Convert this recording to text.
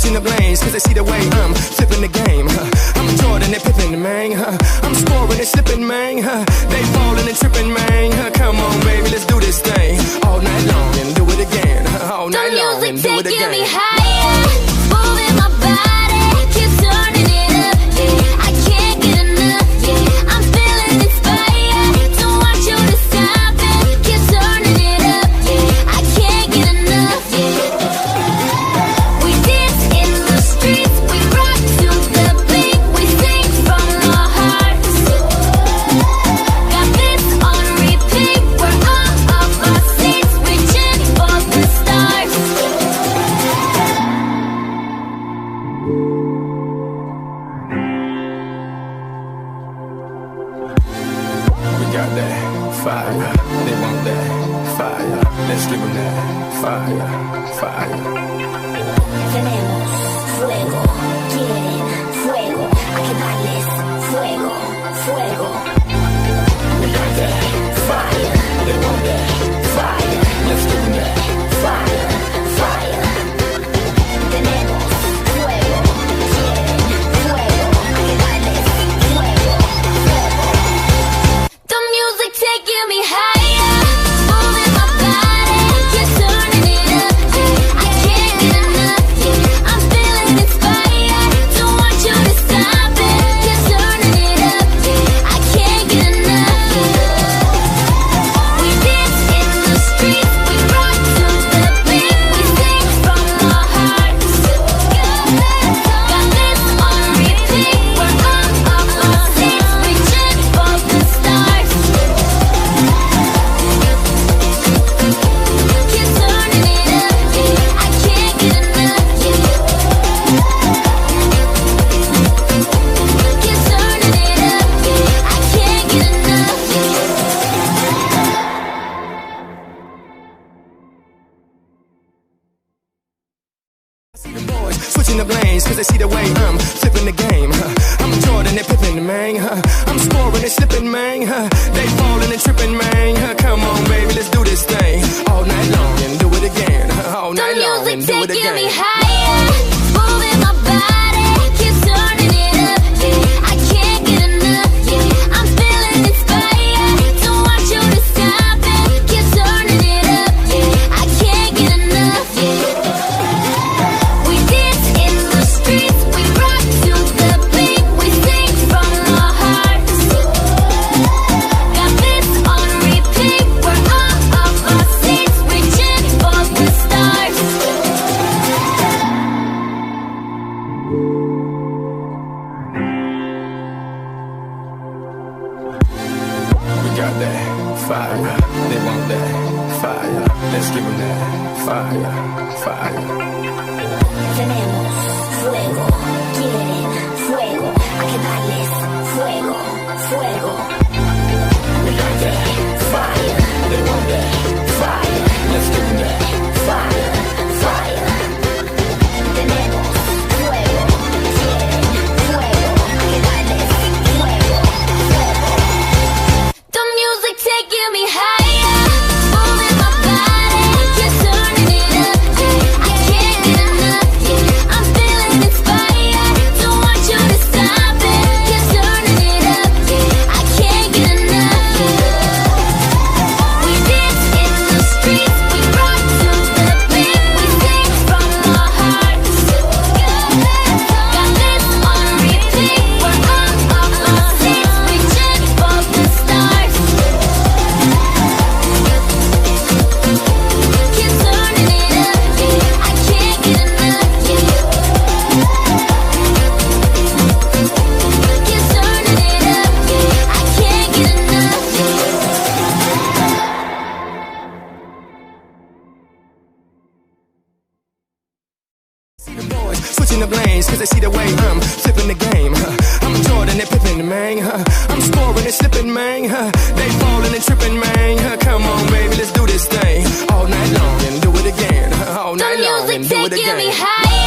switching the lanes, cause they see the way I'm flipping the game. I'm Jordan and Pippen, man. I'm scoring and slipping, man. They falling and tripping, man. Come on, baby, let's do this thing all night long and do it again. All night long and do it again. The music taking me higher, moving my body, keep turning it up, yeah. I can't get enough, yeah. I'm feeling inspired, don't want you to stop it, keep turning it up, yeah. I can't get enough, yeah. We dance in the streets, we rock to the beat, we sing from our hearts. Got this on repeat, we're all of our seats, reaching for the stars. We got that fire, they want that fire. Let's give them that fire, fire. Tenemos fuego, quieren fuego, hay que darles fuego, fuego. We got that fire, they want that fire. Let's give them that Fire, fire. Tenemos fuego, quieren fuego, hay que darles fuego, fuego. The music taking me higher, moving my body, keep turning it up, yeah. I can't get enough, yeah. I'm feeling inspired, don't want you to stop it, keep turning it up, yeah. I can't get enough, yeah. We dance in the streets, we rock to the beat, we sing from our hearts. Got this on repeat, we're all of our seats, reaching for the stars. Keep turning it up, yeah. I can't get enough, yeah. Keep turning it up, yeah. I can't get enough, See the boys switching the lanes, cause they see the way I'm flipping the game. I'm Jordan and Pippen, man. I'm scoring and slipping, man. They falling and tripping, man. Come on, baby, let's do this thing all night long and do it again. All night long and do it again. The music taking me higher, moving my body, keep turning it up, yeah. I can't get enough, yeah. I'm feeling inspired, don't want you to stop it, keep turning it up, yeah. I can't get enough, yeah. We dance in the streets, we rock to the beat, we sing from our hearts. Got this on repeat, we're all of our seats, reaching for the stars. We got that fire, they want that fire. Let's give them that fire, fire. Tenemos fuego, quieren fuego, hay que darles fuego, fuego. We got that fire, they want that fire. Let's give them that Fire, fire. Tenemos fuego, quieren fuego, hay que darles fuego, fuego. The music taking me higher, moving my body, keep turning it up, yeah. I can't get enough, yeah. I'm feeling inspired, don't want you to stop it, keep turning it up, yeah. I can't get enough, yeah. We dance in the streets, we rock to the beat, we sing from our hearts. Got this on repeat, we're all of our seats, reaching for the stars. Keep turning it up, yeah. I can't get enough, yeah. Keep turning it up, yeah. I can't get enough, See the boys switching the lanes, cause they see the way I'm flipping the game. I'm Jordan and Pippen, man. I'm scoring and slipping, man. They falling and tripping, man. Come on, baby, let's do this thing all night long and do it again. All night long and do it again. The music taking me higher.